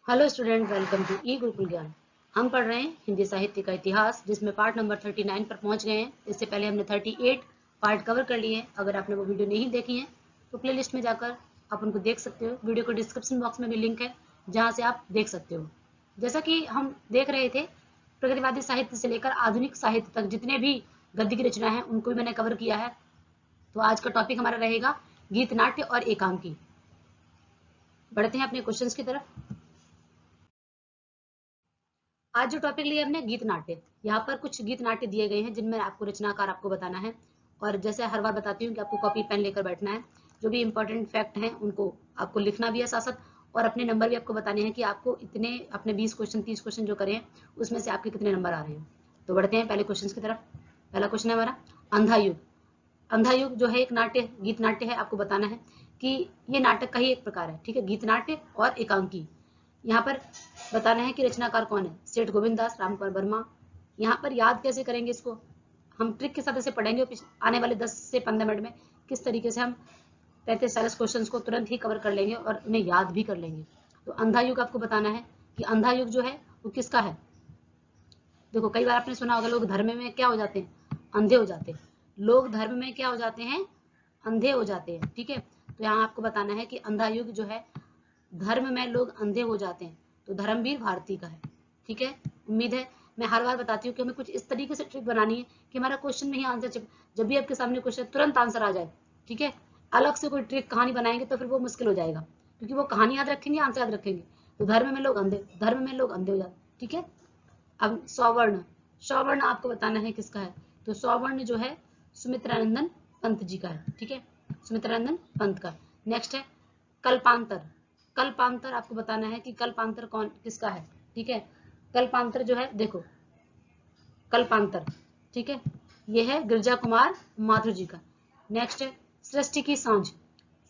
Hello student, welcome to ई गुरुकुल ज्ञान। हम पढ़ रहे हैं हिंदी साहित्य का इतिहास, जिसमें पार्ट नंबर 39 पर पहुंच गए हैं। इससे पहले हमने 38 पार्ट कवर कर लिए हैं। अगर आपने वो वीडियो नहीं देखी है तो प्लेलिस्ट में जाकर आप उनको देख सकते हो। वीडियो को डिस्क्रिप्शन बॉक्स में भी लिंक है, जहाँ से आप देख सकते हो। जैसा कि हम देख रहे थे, प्रगतिवादी साहित्य से लेकर आधुनिक साहित्य तक जितने भी गद्य की रचना है उनको भी मैंने कवर किया है। तो आज का टॉपिक हमारा रहेगा गीत नाट्य और एकांकी। बढ़ते हैं अपने क्वेश्चंस की तरफ। आज जो टॉपिक लिया हमने गीत नाट्य, यहाँ पर कुछ गीत नाट्य दिए गए हैं जिनमें आपको रचनाकार आपको बताना है। और जैसे हर बार बताती हूँ कि आपको कॉपी पेन लेकर बैठना है। जो भी इंपॉर्टेंट फैक्ट हैं उनको आपको लिखना भी है साथ साथ, और अपने नंबर भी आपको बताने हैं कि आपको इतने अपने 20 क्वेश्चन 30 क्वेश्चन जो करें उसमें से आपके कितने नंबर आ रहे हैं। तो बढ़ते हैं पहले क्वेश्चन की तरफ। पहला क्वेश्चन है हमारा अंधा युग। अंधा युग जो है एक नाट्य गीत नाट्य है। आपको बताना है कि ये नाटक का ही एक प्रकार है, ठीक है। गीत नाट्य और एकांकी, यहाँ पर बताना है कि रचनाकार कौन है। सेठ गोविंद दास, रामकुमार वर्मा। यहाँ पर याद कैसे करेंगे इसको, हम ट्रिक के साथ ऐसे पढ़ेंगे आने वाले 10 से 15 मिनट में। किस तरीके से हम 35-40 क्वेश्चन को तुरंत ही कवर कर लेंगे और उन्हें याद भी कर लेंगे। तो अंधा युग आपको बताना है कि अंधा युग जो है वो किसका है। देखो, कई बार आपने सुना होगा लोग धर्म में क्या हो जाते हैं, अंधे हो जाते हैं। लोग धर्म में क्या हो जाते हैं, अंधे हो जाते हैं, ठीक है। तो यहाँ आपको बताना है कि अंधा युग जो है, धर्म में लोग अंधे हो जाते हैं। तो धर्मवीर भारती का है, ठीक है। उम्मीद है मैं हर बार बताती हूँ कि हमें कुछ इस तरीके से ट्रिक बनानी है कि हमारा क्वेश्चन में ही आंसर, जब भी आपके सामने क्वेश्चन तुरंत आंसर आ जाए, ठीक है। अलग से कोई ट्रिक कहानी बनाएंगे तो फिर वो मुश्किल हो जाएगा, क्योंकि वो कहानी याद रखेंगे, आंसर याद रखेंगे। तो धर्म में लोग अंधे, धर्म में लोग अंधे हो जाते, ठीक है। अब सौवर्ण, सौवर्ण आपको बताना है किसका है। तो सौवर्ण जो है सुमित्रानंदन पंत जी का है, ठीक है। सुमित्रानंदन पंत का। नेक्स्ट है कल्पांतर। कल्पांतर आपको बताना है कि कल्पांतर कौन किसका है, ठीक है। कल्पांतर जो है, देखो कल्पांतर, ठीक है, ये है गिरजा कुमार माथुर जी का। नेक्स्ट है सृष्टि की सांझ।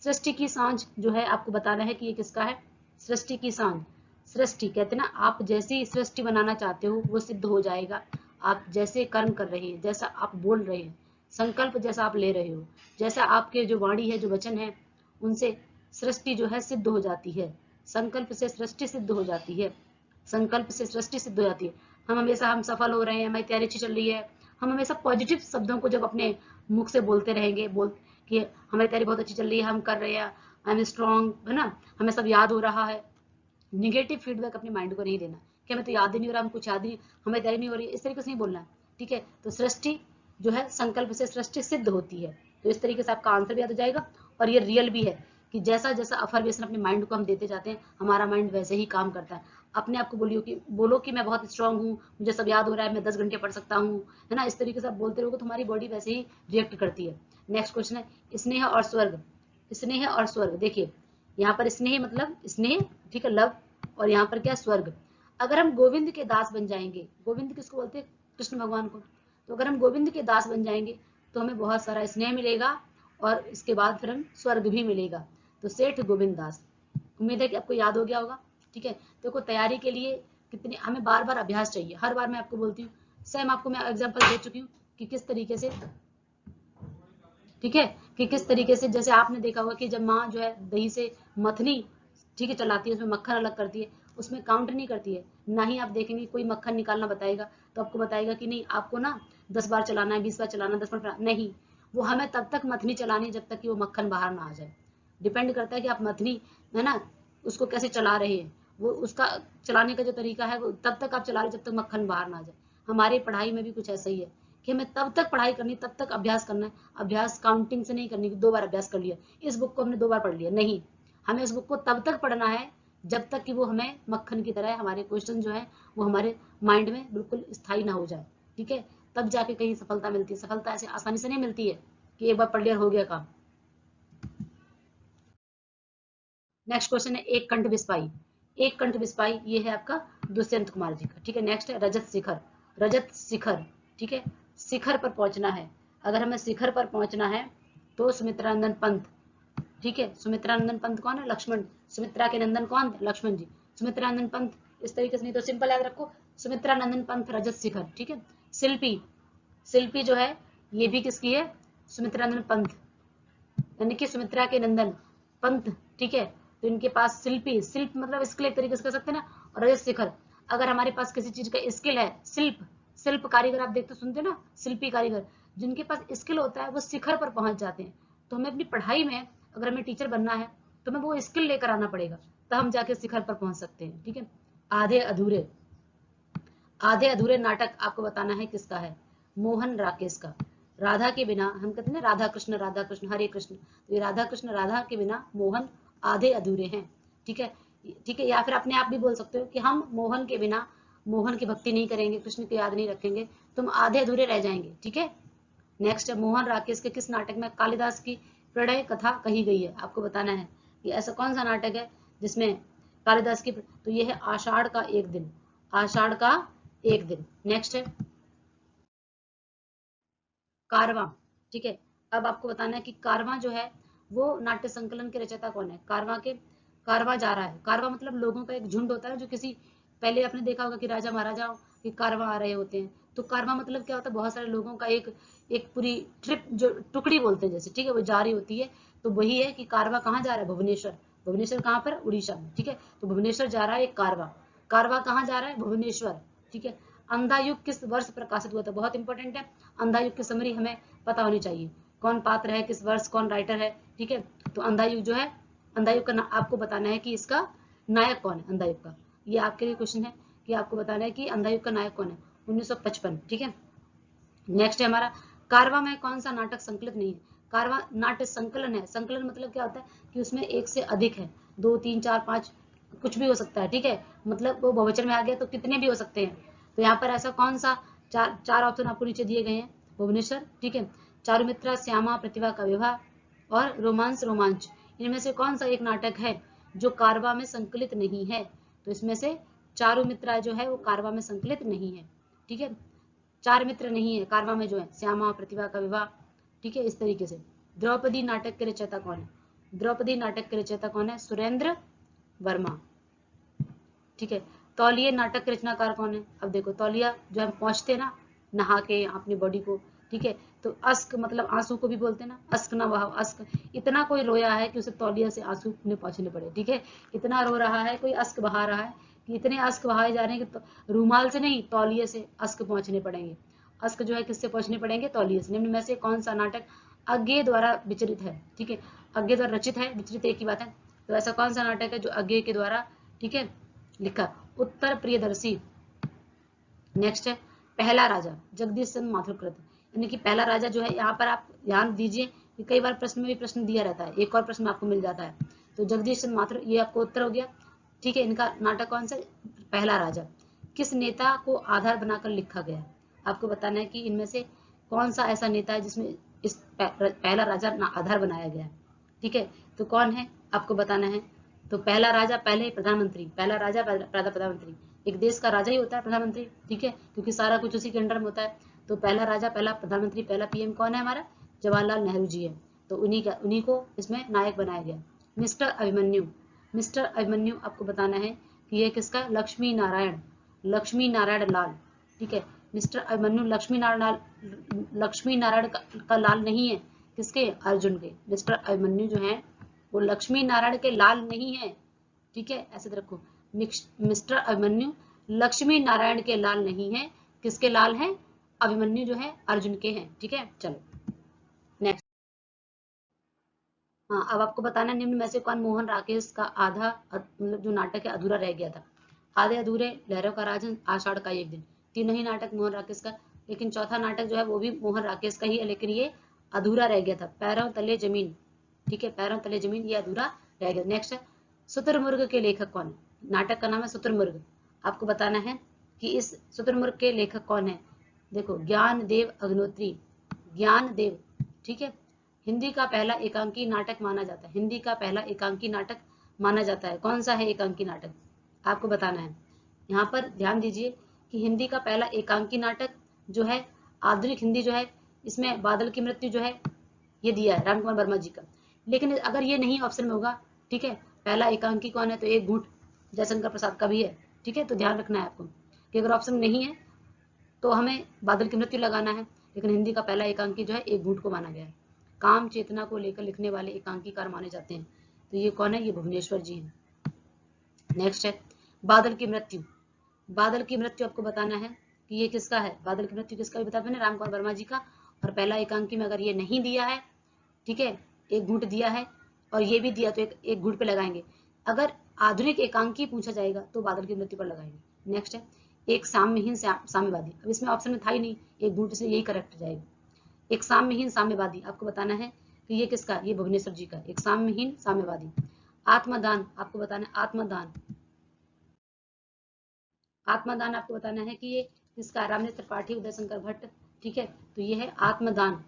सृष्टि की सांझ जो है आपको बताना है कि ये किसका है। सृष्टि की सांझ, सृष्टि कहते ना, आप जैसी सृष्टि बनाना चाहते हो वो सिद्ध हो जाएगा। आप जैसे कर्म कर रहे हैं, जैसा आप बोल रहे हैं, संकल्प जैसा आप ले रहे हो, जैसा आपके जो वाणी है, जो वचन है, उनसे सृष्टि जो है सिद्ध हो जाती है। संकल्प से सृष्टि सिद्ध हो जाती है, संकल्प से सृष्टि सिद्ध हो जाती है। हम हमेशा हम सफल हो रहे हैं, हमारी तैयारी अच्छी चल रही है, हम हमेशा पॉजिटिव शब्दों को जब अपने मुख से बोलते रहेंगे, कि हमारी तैयारी बहुत अच्छी चल रही है, हम कर रहे हैं, आई एम स्ट्रॉन्ग, है ना, हमें सब याद हो रहा है। निगेटिव फीडबैक अपने माइंड को नहीं देना कि हमें तो याद ही नहीं हो रहा, हम कुछ याद नहीं, हमें तैयारी नहीं हो रही, इस तरीके से नहीं बोलना है, ठीक है। तो सृष्टि जो है, संकल्प से सृष्टि सिद्ध होती है। तो इस तरीके से आपका आंसर भी याद हो जाएगा। और ये रियल भी है कि जैसा जैसा अफर्मेशन अपने माइंड को हम देते जाते हैं, हमारा माइंड वैसे ही काम करता है। अपने आप को बोलो कि मैं बहुत स्ट्रांग हूँ, मुझे सब याद हो रहा है, मैं 10 घंटे पढ़ सकता हूँ, है ना। इस तरीके से आप बोलते रहोगे तो हमारी बॉडी वैसे ही रिएक्ट करती है। नेक्स्ट क्वेश्चन है स्नेह और स्वर्ग। स्नेह और स्वर्ग, देखिए यहाँ पर स्नेह मतलब स्नेह, ठीक है, लव। और यहाँ पर क्या, स्वर्ग। अगर हम गोविंद के दास बन जाएंगे, गोविंद किसको बोलते हैं, कृष्ण भगवान को। तो अगर हम गोविंद के दास बन जाएंगे तो हमें बहुत सारा स्नेह मिलेगा, और इसके बाद फिर हम स्वर्ग भी मिलेगा। तो सेठ गोविंद दास, उम्मीद है कि आपको याद हो गया होगा, ठीक है। देखो, तैयारी के लिए कितने हमें बार बार अभ्यास चाहिए। हर बार मैं आपको बोलती हूँ, सेम आपको मैं एग्जाम्पल दे चुकी हूँ कि किस तरीके से, ठीक है, कि किस तरीके से, जैसे आपने देखा होगा कि जब माँ जो है दही से मथनी, ठीक है, चलाती है, उसमें मक्खन अलग करती है, उसमें काउंट नहीं करती है। ना ही आप देखेंगे कोई मक्खन निकालना बताएगा तो आपको बताएगा कि नहीं, आपको ना 10 बार चलाना है, 20 बार चलाना, 10 बार नहीं। वो हमें तब तक मथनी चलानी जब तक कि वो मक्खन बाहर ना आ जाए। डिपेंड करता है कि आप मथनी, है ना, उसको कैसे चला रहे हैं। वो उसका चलाने का जो तरीका है वो तब तक आप चला रहे जब तक मक्खन बाहर ना आ जाए। हमारी पढ़ाई में भी कुछ ऐसा ही है कि हमें तब तक पढ़ाई करनी, तब तक अभ्यास करना है। अभ्यास काउंटिंग से नहीं करनी कि 2 बार अभ्यास कर लिया, इस बुक को हमने 2 बार पढ़ लिया, नहीं। हमें इस बुक को तब तक पढ़ना है जब तक कि वो हमें मक्खन की तरह, हमारे क्वेश्चन जो है वो हमारे माइंड में बिल्कुल स्थायी ना हो जाए, ठीक है। तब जाके कहीं सफलता मिलती है। सफलता ऐसे आसानी से नहीं मिलती है कि एक बार पढ़ लिया हो गया काम। नेक्स्ट क्वेश्चन है एक कंठ बिस्पाई। एक कंठ बिस्पाई ये है आपका दुष्यंत कुमार जी का, ठीक है। नेक्स्ट है रजत शिखर। रजत शिखर, ठीक है, शिखर पर पहुंचना है। अगर हमें शिखर पर पहुंचना है तो सुमित्रानंदन पंत, ठीक है। सुमित्रानंदन पंत कौन है, लक्ष्मण। सुमित्रा के नंदन कौन थे, लक्ष्मण जी। सुमित्रानंदन पंत, इस तरीके से नहीं तो सिंपल याद रखो, सुमित्रानंदन पंत रजत शिखर, ठीक है। शिल्पी, शिल्पी जो है ये भी किसकी है, सुमित्रानंदन पंत, यानी कि सुमित्रा के नंदन पंत, ठीक है। तो इनके पास शिल्पी, शिल्प मतलब स्किल एक तरीके से कह सकते हैं ना, और रजत शिखर। अगर हमारे पास किसी चीज का स्किल है, शिल्प, शिल्प कारीगर आप देखते सुनते ना, शिल्पी कारीगर, जिनके पास स्किल होता है वो शिखर पर पहुंच जाते हैं। तो हमें अपनी पढ़ाई में अगर हमें टीचर बनना है तो हमें वो स्किल लेकर आना पड़ेगा, तब हम जाके शिखर पर पहुंच सकते हैं। ठीक है। आधे अधूरे, आधे अधूरे नाटक आपको बताना है किसका है, मोहन राकेश का। राधा के बिना, हम कहते हैं ना राधा कृष्ण हरे कृष्ण, तो ये राधा कृष्ण, राधा के बिना मोहन आधे अधूरे हैं। ठीक है। ठीक है, या फिर अपने आप भी बोल सकते हो कि हम मोहन के बिना, मोहन की भक्ति नहीं करेंगे, कृष्ण की याद नहीं रखेंगे, तुम आधे अधूरे रह जाएंगे। ठीक है। नेक्स्ट, मोहन राकेश के किस नाटक में कालिदास की प्रणय कथा कही गई है, आपको बताना है कि ऐसा कौन सा नाटक है जिसमें कालिदास की, तो ये है आषाढ़ का एक दिन, आषाढ़ का एक दिन। नेक्स्ट है कारवां। ठीक है। अब आपको बताना है कि कारवां जो है वो नाट्य संकलन के रचयिता कौन है। कारवां जा रहा है, कारवां मतलब लोगों का एक झुंड होता है, जो किसी, पहले आपने देखा होगा कि राजा महाराजाओं के कारवां आ रहे होते हैं, तो कारवां मतलब क्या होता है, बहुत सारे लोगों का एक एक पूरी ट्रिप, जो टुकड़ी बोलते हैं जैसे, ठीक है, वो जा रही होती है। तो वही है कि कारवां कहाँ जा रहा है, भुवनेश्वर। भुवनेश्वर कहाँ पर, उड़ीसा में। ठीक है। तो भुवनेश्वर जा रहा है एक कारवां, कारवां कहाँ जा रहा है, भुवनेश्वर। ठीक है। अंधा युग किस वर्ष प्रकाशित हुआ था, बहुत इंपॉर्टेंट है, अंधा युग की समरी हमें पता होनी चाहिए, कौन पात्र है, किस वर्ष, कौन राइटर है। ठीक है। तो अंधा युग जो है, अंधा युग का आपको बताना है कि इसका नायक कौन है, अंधा युग का। ये आपके लिए क्वेश्चन है कि आपको बताना है कि अंधा युग का नायक कौन है, 1955। ठीक है। नेक्स्ट है हमारा, कारवां में कौन सा नाटक संकलित नहीं है। कारवां नाट्य संकलन है, संकलन मतलब क्या होता है कि उसमें एक से अधिक है, 2 3 4 5 कुछ भी हो सकता है। ठीक है। मतलब वो बहुवचन में आ गया तो कितने भी हो सकते हैं। तो यहाँ पर ऐसा कौन सा, चार ऑप्शन आपको नीचे दिए गए हैं, भुवनेश्वर, ठीक है, चारुमित्रा, श्यामा, प्रतिभा का विवाह और रोमांस रोमांच, इनमें से कौन सा एक नाटक है जो कारवां में संकलित नहीं है। तो इसमें से चारुमित्रा जो है वो कारवां में संकलित नहीं है। ठीक है। चार मित्र नहीं है कारवां में, जो है श्यामा, प्रतिभा का विवाह। ठीक है। इस तरीके से द्रौपदी नाटक के रचयिता कौन है, द्रौपदी नाटक के रचयिता कौन है, सुरेंद्र वर्मा। ठीक है। तौलिए नाटक के रचनाकार कौन है। अब देखो तौलिया जो हम पहुंचते ना नहा के अपनी बॉडी को, ठीक है, तो अस्क मतलब आंसू को भी बोलते हैं ना, अस्क ना बहाओ, अस्क, इतना कोई रोया है कि उसे तौलिया से आंसू ने पहुंचने पड़े। ठीक है। इतना रो रहा है, कोई अस्क बहा रहा है कि इतने अस्क बहाए जा रहे हैं कि तो रूमाल से नहीं, तौलिए से अस्क पहुंचने पड़ेंगे। अस्क जो है किससे पहुंचने पड़ेंगे, तौलिए से। निम्न में से कौन सा नाटक अज्ञेय द्वारा विचरित है। ठीक है। अज्ञेय द्वारा रचित है, विचरित एक ही बात है। तो ऐसा कौन सा नाटक है जो अज्ञेय के द्वारा, ठीक है, लिखा, उत्तर प्रियदर्शी। नेक्स्ट है पहला राजा, जगदीश चंद्र माथुर कृत, यानी कि पहला राजा जो है, यहाँ पर आप ध्यान दीजिए कि कई बार प्रश्न में भी प्रश्न दिया रहता है, एक और प्रश्न आपको मिल जाता है। तो जगदीश चंद्र माथुर, ये आपको उत्तर हो गया। ठीक है। इनका नाटक कौन सा, पहला राजा, किस नेता को आधार बनाकर लिखा गया। आपको बताना है कि इनमें से कौन सा ऐसा नेता है जिसमें इस पहला राजा आधार बनाया गया है। ठीक है। तो कौन है आपको बताना है। तो पहला राजा, पहले प्रधानमंत्री, पहला राजा प्रधानमंत्री, एक देश का राजा ही होता है प्रधानमंत्री। ठीक है। क्योंकि सारा कुछ उसी के अंडर में होता है। तो पहला राजा, पहला प्रधानमंत्री, पहला पीएम कौन है हमारा, जवाहरलाल नेहरू जी है। तो उन्हीं को इसमें नायक बनाया गया। मिस्टर अभिमन्यु, मिस्टर अभिमन्यु आपको बताना है कि ये किसका, लक्ष्मी नारायण, लक्ष्मी नारायण लाल। ठीक है। मिस्टर अभिमन्यु लक्ष्मी नारायण का लाल नहीं है, किसके, अर्जुन के। मिस्टर अभिमन्यु जो है वो लक्ष्मी नारायण के लाल नहीं है। ठीक है। ऐसे रखो, मिस्टर अभिमन्यु लक्ष्मी नारायण के लाल नहीं है, किसके लाल हैं, अभिमन्यु जो है अर्जुन के हैं। ठीक है। चलो नेक्स्ट। हाँ, अब आपको बताना निम्न में से कौन मोहन राकेश का आधा मतलब जो नाटक है अधूरा रह गया था। आधे अधूरे, लहरों का राजन, आषाढ़ का एक दिन, तीनों ही नाटक मोहन राकेश का, लेकिन चौथा नाटक जो है वो भी मोहन राकेश का ही है, लेकिन ये अधूरा रह गया था, पैरों तले जमीन। ठीक है। पैरों तले जमीन, ये अधूरा रह गया। नेक्स्ट है शुतुरमुर्ग के लेखक कौन है। नाटक का नाम है शुतुरमुर्ग। आपको बताना है कि इस शुतुरमुर्ग के लेखक कौन है। देखो, ज्ञान देव अग्नोत्री, ज्ञान देव। ठीक है। हिंदी का पहला एकांकी नाटक माना जाता है, हिंदी का पहला एकांकी नाटक माना जाता है। कौन सा है एकांकी नाटक, आपको बताना है। यहाँ पर ध्यान दीजिए कि हिंदी का पहला एकांकी नाटक जो है, आधुनिक हिंदी जो है, इसमें बादल की मृत्यु जो है ये दिया है रामकुमार वर्मा जी का। लेकिन अगर ये नहीं ऑप्शन में होगा, ठीक है, पहला एकांकी कौन है, तो एक घूंट जयशंकर प्रसाद का भी है। ठीक है। तो ध्यान रखना है आपको कि अगर ऑप्शन नहीं है तो हमें बादल की मृत्यु लगाना है, लेकिन हिंदी का पहला एकांकी जो है एक घूंट को माना गया है। काम चेतना को लेकर लिखने वाले एकांकीकार माने जाते हैं। तो ये कौन है, ये भुवनेश्वर जी हैं। नेक्स्ट है बादल की मृत्यु। बादल की मृत्यु आपको बताना है कि ये किसका है, बादल की मृत्यु किसका भी बता मैंने, रामकुमार वर्मा जी का। और पहला एकांकी में अगर ये नहीं दिया है, ठीक है, एक घूंट दिया है और ये भी दिया तो एक घूंट पे लगाएंगे। अगर आधुनिक एकांकी पूछा जाएगा तो बादल की मृत्यु पर लगाएंगे। नेक्स्ट है एक साम्यहीन साम्यवादी। अब इसमें ऑप्शन में था ही नहीं, एक घूंट से यही करेक्ट जाएगा। एक साम्यहीन साम्यवादी आपको बताना है कि ये किसका, ये भुवनेश्वर जी का, एक साम्यहीन साम्यवादी। आत्मदान आपको बताना है, आत्मदान, आत्मदान आपको बताना है कि ये किसका, रामनेत्र त्रिपाठी, उदय शंकर भट्ट, ठीक है, तो ये है आत्मदान,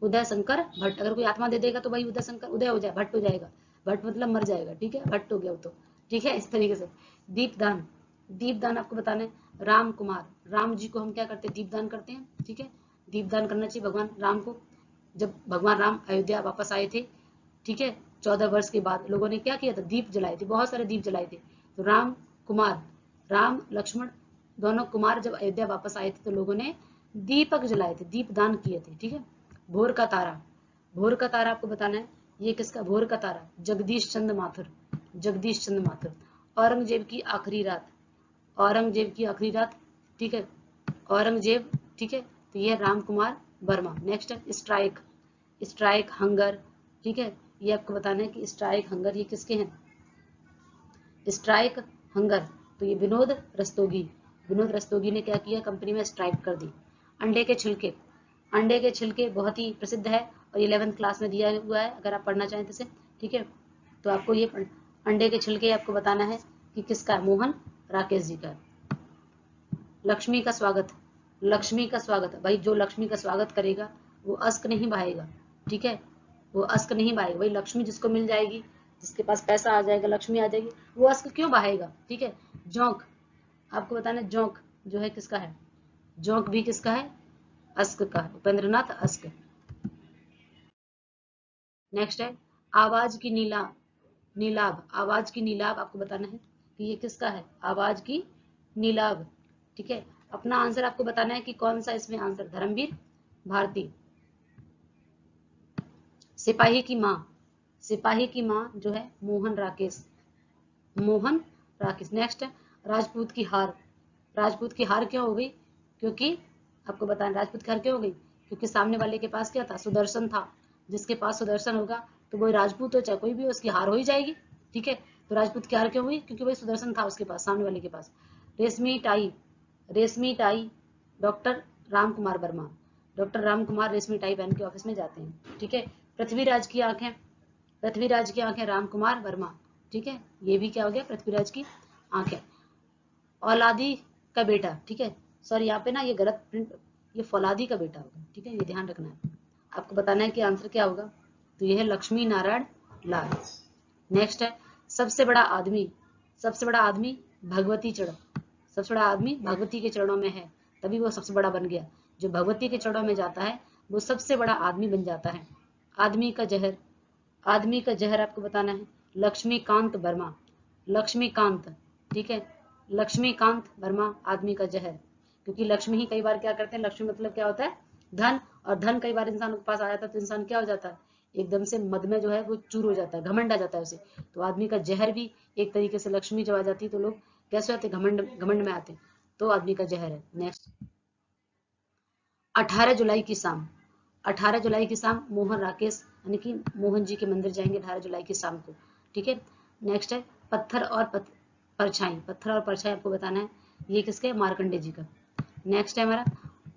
उदय शंकर भट्ट। अगर कोई आत्मा दे देगा तो भाई उदय शंकर, उदय हो जाए, भट्ट हो जाएगा, भट्ट मतलब मर जाएगा, ठीक है, भट्ट हो गया वो तो, ठीक है, इस तरीके से। दीपदान, दीपदान आपको बताना है, राम कुमार, राम जी को हम क्या करते हैं, दीपदान करते हैं, ठीक है, दीपदान करना चाहिए भगवान राम को। जब भगवान राम अयोध्या वापस आए थे, ठीक है, 14 वर्ष के बाद लोगों ने क्या किया था, दीप जलाए थे, बहुत सारे दीप जलाए थे। तो राम कुमार, राम लक्ष्मण दोनों कुमार जब अयोध्या वापस आए थे तो लोगों ने दीपक जलाए थे, दीपदान किए थे, ठीक है। भोर का तारा, भोर का तारा आपको बताना है, ये किसका, भोर का तारा, जगदीश चंद्र माथुर, जगदीश चंद्र माथुर। औरंगजेब की आखिरी रात, औरंगजेब की आखिरी रात, ठीक है, औरंगजेब, ठीक है, तो ये राम कुमार वर्मा। नेक्स्ट है स्ट्राइक, स्ट्राइक हंगर, ठीक है, ये आपको बताना है कि स्ट्राइक हंगर ये किसके हैं, स्ट्राइक हंगर, तो ये विनोद रस्तोगी, विनोद रस्तोगी ने क्या किया, कंपनी में स्ट्राइक कर दी। अंडे के छिलके, अंडे के छिलके बहुत ही प्रसिद्ध है और 11th क्लास में दिया हुआ है, अगर आप पढ़ना चाहें तो इसे, ठीक है, तो आपको ये अंडे के छिलके आपको बताना है कि किसका, मोहन राकेश जी का। लक्ष्मी का स्वागत, लक्ष्मी का स्वागत, भाई जो लक्ष्मी का स्वागत करेगा वो अश्क नहीं बहाएगा, ठीक है, वो अश्क नहीं बहाएगा, भाई लक्ष्मी जिसको मिल जाएगी, जिसके पास पैसा आ जाएगा, लक्ष्मी आ जाएगी, वो अश्क क्यों बहाएगा, ठीक है। जोंक आपको बताना है, जोंक जो है किसका है, जोंक भी किसका है, अश्क का, उपेंद्रनाथ अश्क। नेक्स्ट है आवाज की नीलाभ, नीलाभ, आवाज की नीलाभ आपको बताना है कि ये किसका है, आवाज की नीलाभ, ठीक है। अपना आंसर आपको बताना है कि कौन सा इसमें आंसर, धर्मवीर भारती। सिपाही की माँ, सिपाही की माँ जो है मोहन राकेश, मोहन राकेश। नेक्स्ट है राजपूत की हार, राजपूत की हार क्यों हो गई, क्योंकि आपको बताना राजपूत की हार क्यों हो गई, क्योंकि सामने वाले के पास क्या था, सुदर्शन था, जिसके पास सुदर्शन होगा तो वही राजपूत हो चाहे कोई भी हो, उसकी हार हो ही जाएगी, ठीक है। तो राजपूत की हार क्यों हुई, क्योंकि वही सुदर्शन था उसके पास, सामने वाले के पास। रेशमी टाई, रेशमी tie doctor Ram Kumar Verma, doctor Ram Kumar रेशमी टाई पहन के ऑफिस में जाते हैं, ठीक है। पृथ्वीराज की आंखें, पृथ्वीराज की आंखें राम कुमार वर्मा, ठीक है, ये भी क्या हो गया, पृथ्वीराज की आंखें। औलादी का बेटा, ठीक है, सॉरी यहाँ पे ना ये गलत प्रिंट, ये फौलादी का बेटा होगा, ठीक है, ये ध्यान रखना है, आपको बताना है कि आंसर क्या होगा, तो ये है लक्ष्मी नारायण लाल। नेक्स्ट है सबसे बड़ा आदमी, सबसे बड़ा आदमी भगवती चरण, सबसे बड़ा आदमी भगवती के चरणों में है, तभी वो सबसे बड़ा बन गया, जो भगवती के चरणों में जाता है वो सबसे बड़ा आदमी बन जाता है। आदमी का जहर, आदमी का जहर आपको बताना है, लक्ष्मीकांत वर्मा, लक्ष्मीकांत, ठीक है, लक्ष्मीकांत वर्मा आदमी का जहर, क्योंकि लक्ष्मी ही कई बार क्या करते हैं, लक्ष्मी मतलब क्या होता है, धन, और धन कई बार इंसान के पास आ जाता है तो इंसान क्या हो जाता है, एकदम से मद में जो है वो चूर हो जाता है, घमंड आ जाता है उसे। तो आदमी का जहर भी एक तरीके से, लक्ष्मी जब आ जाती है तो लोग कैसे आते, घमंड, घमंड में आते हैं, तो आदमी का जहर है। नेक्स्ट 18 जुलाई की शाम, 18 जुलाई की शाम मोहन राकेश यानी कि मोहन जी के मंदिर जाएंगे 18 जुलाई की शाम को, ठीक है। नेक्स्ट है पत्थर और परछाई, पत्थर और परछाई आपको बताना है, ये किसके, मार्कंडे जी का। नेक्स्ट है हमारा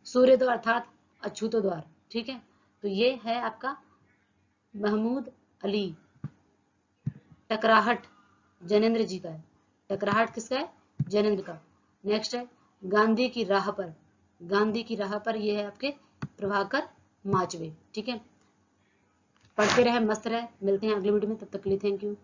सूर्य द्वार अर्थात अछूतो द्वार, ठीक है, तो ये है आपका महमूद अली। टकराहट जैनेन्द्र जी का है, टकराहट किसका है, जैनेन्द्र का। नेक्स्ट है गांधी की राह पर, गांधी की राह पर ये है आपके प्रभाकर माचवे, ठीक है। पढ़ते रहे, मस्त रहे, मिलते हैं अगले वीडियो में, तब तक के लिए थैंक यू।